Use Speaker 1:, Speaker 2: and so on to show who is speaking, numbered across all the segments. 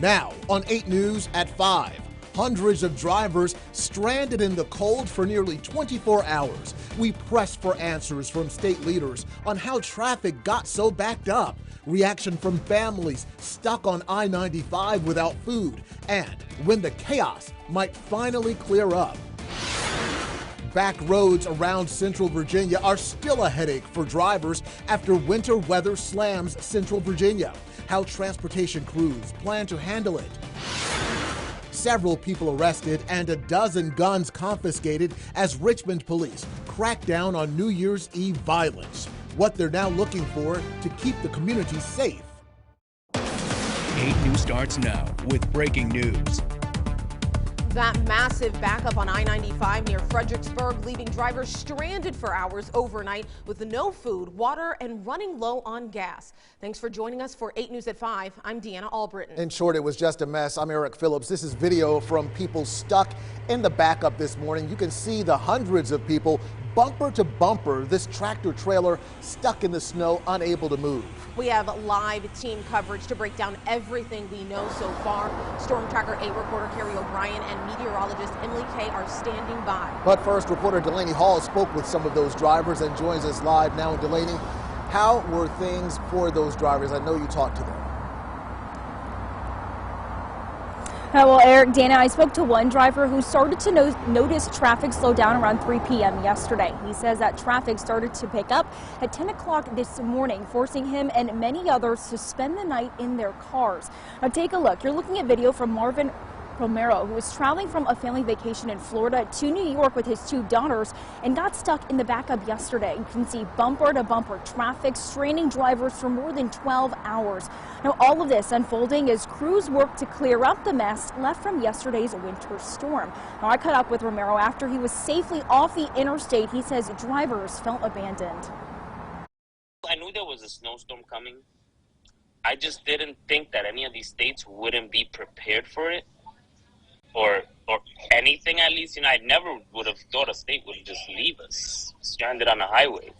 Speaker 1: Now, on 8 News at 5, hundreds of drivers stranded in the cold for nearly 24 hours. We press for answers from state leaders on how traffic got so backed up, reaction from families stuck on I-95 without food, and when the chaos might finally clear up. Back roads around Central Virginia are still a headache for drivers after winter weather slams Central Virginia. How transportation crews plan to handle it. Several people arrested and a dozen guns confiscated as Richmond police crack down on New Year's Eve violence. What they're now looking for to keep the community safe.
Speaker 2: 8 News starts now with breaking news.
Speaker 3: That massive backup on I-95 near Fredericksburg, leaving drivers stranded for hours overnight with no food, water, and running low on gas. Thanks for joining us for 8 News at 5. I'm Deanna Albritton.
Speaker 1: In short, it was just a mess. I'm Eric Phillips. This is video from people stuck in the backup this morning. You can see the hundreds of people bumper to bumper, this tractor trailer stuck in the snow, unable to move.
Speaker 3: We have live team coverage to break down everything we know so far. Storm Tracker 8 reporter Carrie O'Brien and meteorologist Emily Kay are standing by.
Speaker 1: But first, reporter Delaney Hall spoke with some of those drivers and joins us live now. Delaney, how were things for those drivers? I know you talked to them.
Speaker 4: Well, Eric, Dana, I spoke to one driver who started to notice traffic slow down around 3 p.m. yesterday. He says that traffic started to pick up at 10 o'clock this morning, forcing him and many others to spend the night in their cars. Now, take a look. You're looking at video from Marvin Romero, who was traveling from a family vacation in Florida to New York with his 2 daughters and got stuck in the backup yesterday. You can see bumper to bumper traffic straining drivers for more than 12 hours. Now, all of this unfolding as crews work to clear up the mess left from yesterday's winter storm. Now, I caught up with Romero after he was safely off the interstate. He says drivers felt abandoned.
Speaker 5: I knew there was a snowstorm coming. I just didn't think that any of these states wouldn't be prepared for it. Or anything, at least. You know, I never would have thought a state would just leave us stranded on a highway.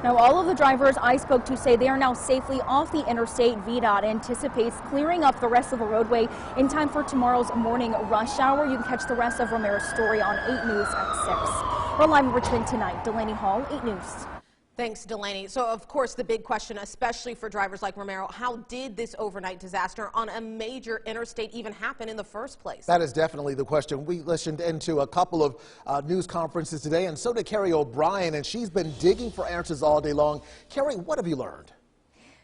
Speaker 4: Now, all of the drivers I spoke to say they are now safely off the interstate. VDOT anticipates clearing up the rest of the roadway in time for tomorrow's morning rush hour. You can catch the rest of Romero's story on 8 News at 6. We're live in Richmond tonight. Delaney Hall, 8 News.
Speaker 3: Thanks, Delaney. So, of course, the big question, especially for drivers like Romero, how did this overnight disaster on a major interstate even happen in the first place?
Speaker 1: That is definitely the question. We listened into a couple of news conferences today, and so did Carrie O'Brien, and she's been digging for answers all day long. Carrie, what have you learned?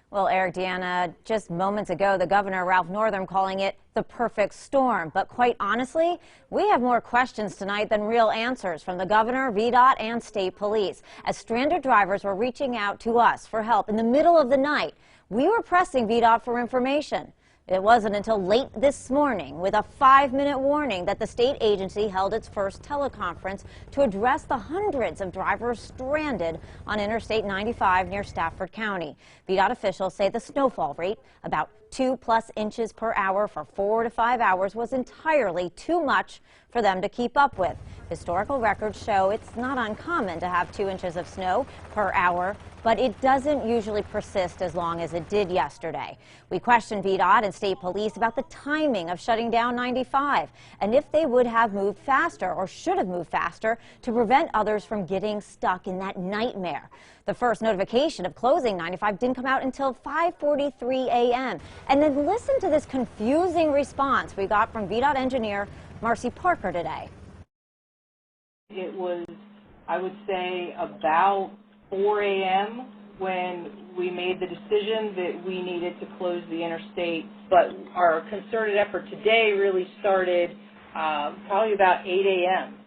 Speaker 6: Well, Eric, Deanna, just moments ago, the governor, Ralph Northam, calling it the perfect storm. But quite honestly, we have more questions tonight than real answers from the governor, VDOT, and state police. As stranded drivers were reaching out to us for help in the middle of the night, we were pressing VDOT for information. It wasn't until late this morning, with a 5-minute warning, that the state agency held its first teleconference to address the hundreds of drivers stranded on Interstate 95 near Stafford County. VDOT officials say the snowfall rate, about 2+ inches per hour for 4 to 5 hours, was entirely too much for them to keep up with. Historical records show it's not uncommon to have 2 inches of snow per hour, but it doesn't usually persist as long as it did yesterday. We questioned VDOT and state police about the timing of shutting down 95 and if they would have moved faster or should have moved faster to prevent others from getting stuck in that nightmare. The first notification of closing 95 didn't come out until 5:43 a.m. And then listen to this confusing response we got from VDOT engineer Marcy Parker today.
Speaker 7: It was, I would say, about 4 a.m. when we made the decision that we needed to close the interstate. But our concerted effort today really started probably about 8 a.m.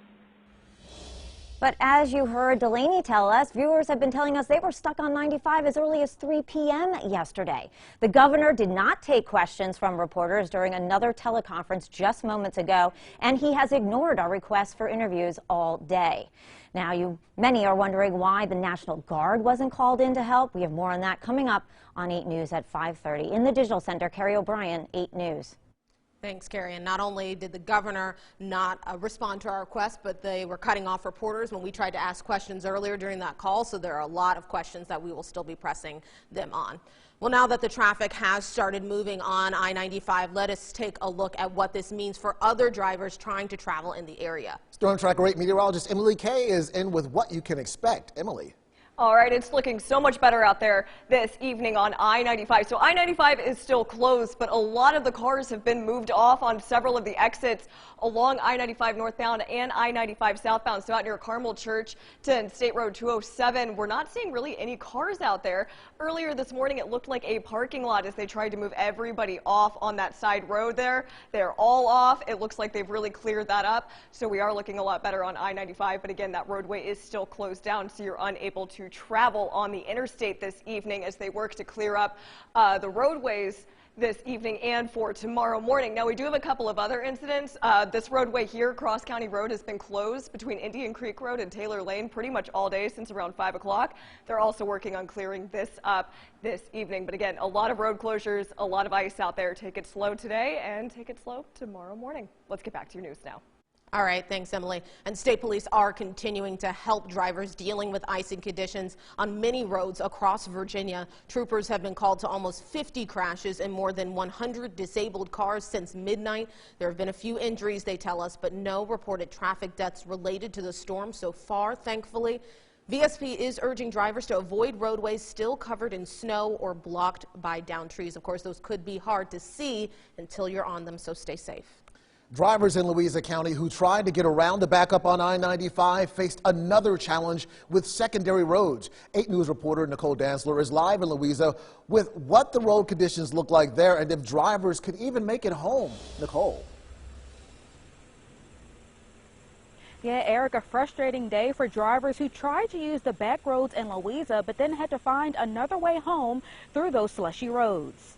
Speaker 6: But as you heard Delaney tell us, viewers have been telling us they were stuck on 95 as early as 3 p.m. yesterday. The governor did not take questions from reporters during another teleconference just moments ago, and he has ignored our requests for interviews all day. Now, many are wondering why the National Guard wasn't called in to help. We have more on that coming up on 8 News at 5:30. In the Digital Center, Carrie O'Brien, 8 News.
Speaker 3: Thanks, Carrie. And not only did the governor not respond to our request, but they were cutting off reporters when we tried to ask questions earlier during that call. So there are a lot of questions that we will still be pressing them on. Well, now that the traffic has started moving on I-95, let us take a look at what this means for other drivers trying to travel in the area.
Speaker 1: Storm Tracker 8 meteorologist Emily Kay is in with what you can expect. Emily.
Speaker 8: All right, it's looking so much better out there this evening on I-95. So I-95 is still closed, but a lot of the cars have been moved off on several of the exits along I-95 northbound and I-95 southbound. So out near Carmel Church to State Road 207, we're not seeing really any cars out there. Earlier this morning, it looked like a parking lot as they tried to move everybody off on that side road there. They're all off. It looks like they've really cleared that up. So we are looking a lot better on I-95. But again, that roadway is still closed down, so you're unable to travel on the interstate this evening as they work to clear up the roadways this evening and for tomorrow morning. Now, we do have a couple of other incidents. This roadway here, Cross County Road, has been closed between Indian Creek Road and Taylor Lane pretty much all day since around 5 o'clock. They're also working on clearing this up this evening. But again, a lot of road closures, a lot of ice out there. Take it slow today and take it slow tomorrow morning. Let's get back to your news now.
Speaker 3: All right, thanks, Emily. And state police are continuing to help drivers dealing with icing conditions on many roads across Virginia. Troopers have been called to almost 50 crashes and more than 100 disabled cars since midnight. There have been a few injuries, they tell us, but no reported traffic deaths related to the storm so far, thankfully. VSP is urging drivers to avoid roadways still covered in snow or blocked by downed trees. Of course, those could be hard to see until you're on them, so stay safe.
Speaker 1: Drivers in Louisa County who tried to get around the backup on I-95 faced another challenge with secondary roads. 8 News reporter Nicole Dantzler is live in Louisa with what the road conditions look like there and if drivers could even make it home. Nicole.
Speaker 4: Yeah, Eric, a frustrating day for drivers who tried to use the back roads in Louisa but then had to find another way home through those slushy roads.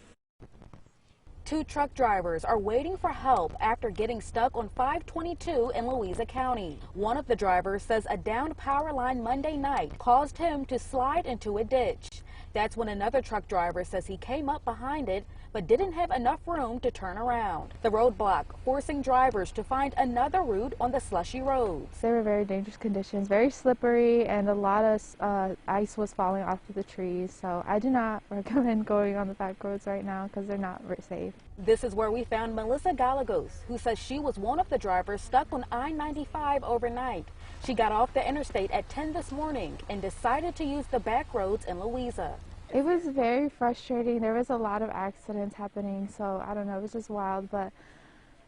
Speaker 4: 2 truck drivers are waiting for help after getting stuck on 522 in Louisa County. One of the drivers says a downed power line Monday night caused him to slide into a ditch. That's when another truck driver says he came up behind it but didn't have enough room to turn around. The roadblock forcing drivers to find another route on the slushy roads.
Speaker 9: They were very dangerous conditions, very slippery, and a lot of ice was falling off of the trees. So I do not recommend going on the back roads right now because they're not very safe.
Speaker 4: This is where we found Melissa Gallegos, who says she was one of the drivers stuck on I-95 overnight. She got off the interstate at 10 this morning and decided to use the back roads in Louisa.
Speaker 9: It was very frustrating. There was a lot of accidents happening, so I don't know, it was just wild, but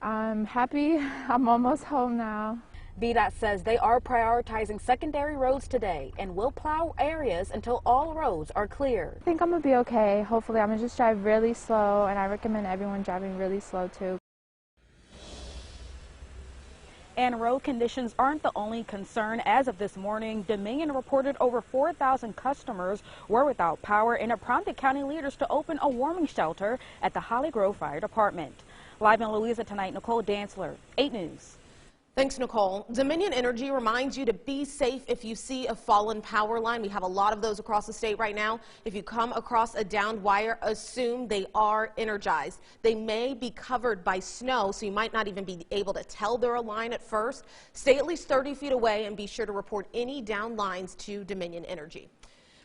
Speaker 9: I'm happy I'm almost home now.
Speaker 4: VDOT says they are prioritizing secondary roads today and will plow areas until all roads are clear.
Speaker 9: I think I'm gonna be okay. Hopefully I'm gonna just drive really slow, and I recommend everyone driving really slow too.
Speaker 4: And road conditions aren't the only concern. As of this morning, Dominion reported over 4,000 customers were without power, and it prompted county leaders to open a warming shelter at the Holly Grove Fire Department. Live in Louisa tonight, Nicole Dantzler, 8 News.
Speaker 3: Thanks, Nicole. Dominion Energy reminds you to be safe if you see a fallen power line. We have a lot of those across the state right now. If you come across a downed wire, assume they are energized. They may be covered by snow, so you might not even be able to tell they're a line at first. Stay at least 30 feet away and be sure to report any downed lines to Dominion Energy.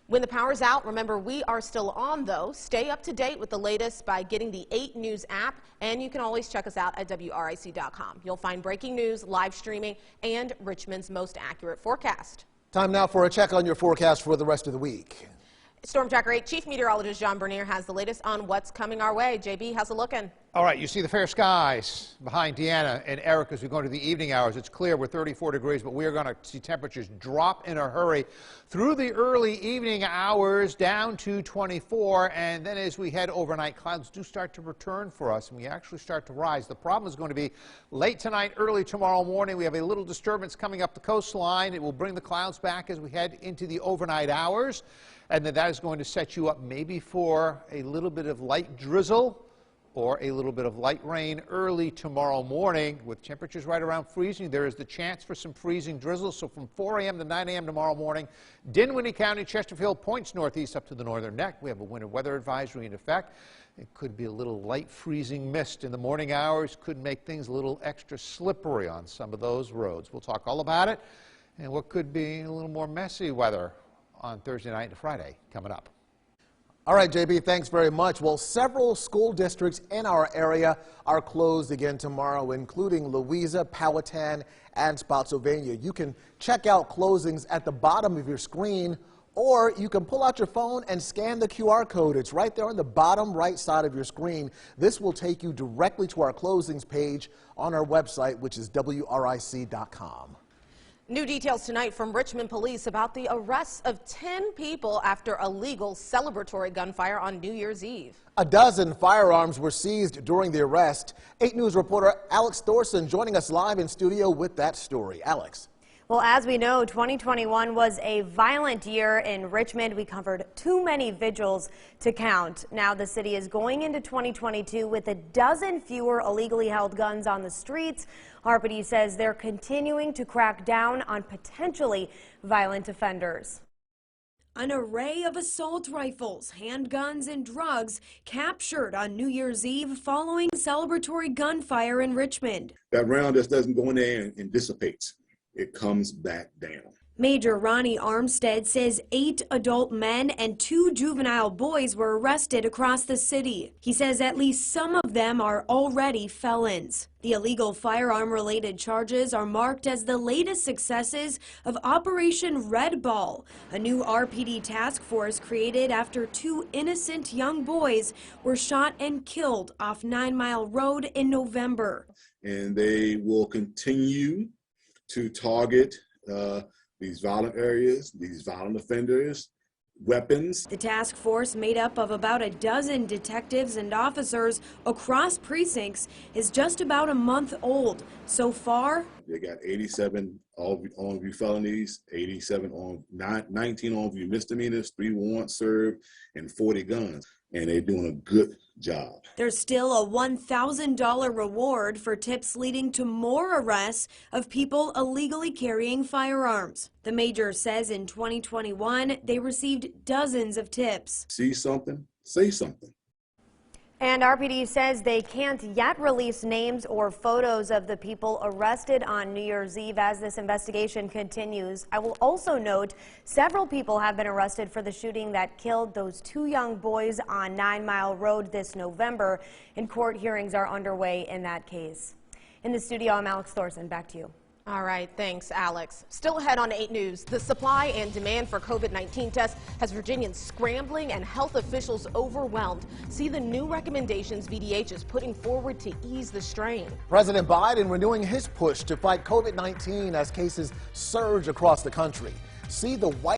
Speaker 3: When the power's out, remember we are still on though. Stay up to date with the latest by getting the 8 News app, and you can always check us out at WRIC.com. You'll find breaking news, live streaming, and Richmond's most accurate forecast.
Speaker 1: Time now for a check on your forecast for the rest of the week.
Speaker 3: Storm Tracker 8 Chief Meteorologist John Bernier has the latest on what's coming our way. JB, how's it looking?
Speaker 10: All right, you see the fair skies behind Deanna and Eric as we go into the evening hours. It's clear we're 34 degrees, but we are going to see temperatures drop in a hurry through the early evening hours down to 24. And then as we head overnight, clouds do start to return for us and we actually start to rise. The problem is going to be late tonight, early tomorrow morning. We have a little disturbance coming up the coastline. It will bring the clouds back as we head into the overnight hours. And then that is going to set you up maybe for a little bit of light drizzle or a little bit of light rain early tomorrow morning with temperatures right around freezing. There is the chance for some freezing drizzle. So from 4 a.m. to 9 a.m. tomorrow morning, Dinwiddie County, Chesterfield points northeast up to the northern neck. We have a winter weather advisory in effect. It could be a little light freezing mist in the morning hours. Could make things a little extra slippery on some of those roads. We'll talk all about it and what could be a little more messy weather on Thursday night and Friday coming up.
Speaker 1: All right, JB, thanks very much. Well, several school districts in our area are closed again tomorrow, including Louisa, Powhatan, and Spotsylvania. You can check out closings at the bottom of your screen, or you can pull out your phone and scan the QR code. It's right there on the bottom right side of your screen. This will take you directly to our closings page on our website, which is WRIC.com.
Speaker 3: New details tonight from Richmond police about the arrests of 10 people after illegal celebratory gunfire on New Year's Eve.
Speaker 1: A dozen firearms were seized during the arrest. 8 News reporter Alex Thorson joining us live in studio with that story. Alex.
Speaker 11: Well, as we know, 2021 was a violent year in Richmond. We covered too many vigils to count. Now the city is going into 2022 with a dozen fewer illegally held guns on the streets. RPD says they're continuing to crack down on potentially violent offenders.
Speaker 12: An array of assault rifles, handguns, and drugs captured on New Year's Eve following celebratory gunfire in Richmond.
Speaker 13: That round just doesn't go in there and dissipates. It comes back down.
Speaker 12: Major Ronnie Armstead says 8 adult men and 2 juvenile boys were arrested across the city. He says at least some of them are already felons. The illegal firearm-related charges are marked as the latest successes of Operation Red Ball, a new RPD task force created after 2 innocent young boys were shot and killed off 9 Mile Road in November.
Speaker 13: And they will continue to target these violent areas, these violent offenders, weapons.
Speaker 12: The task force, made up of about a dozen detectives and officers across precincts, is just about a month old. So far,
Speaker 13: they got 87 on-view felonies, 19 on-view misdemeanors, 3 warrants served, and 40 guns. And they're doing a good job.
Speaker 12: There's still a $1,000 reward for tips leading to more arrests of people illegally carrying firearms. The major says in 2021, they received dozens of tips.
Speaker 13: See something, say something.
Speaker 11: And RPD says they can't yet release names or photos of the people arrested on New Year's Eve as this investigation continues. I will also note several people have been arrested for the shooting that killed those 2 young boys on 9 Mile Road this November, and court hearings are underway in that case. In the studio, I'm Alex Thorson. Back to you.
Speaker 3: All right, thanks, Alex. Still ahead on 8 News, the supply and demand for COVID-19 tests has Virginians scrambling and health officials overwhelmed. See the new recommendations VDH is putting forward to ease the strain.
Speaker 1: President Biden renewing his push to fight COVID-19 as cases surge across the country. See the White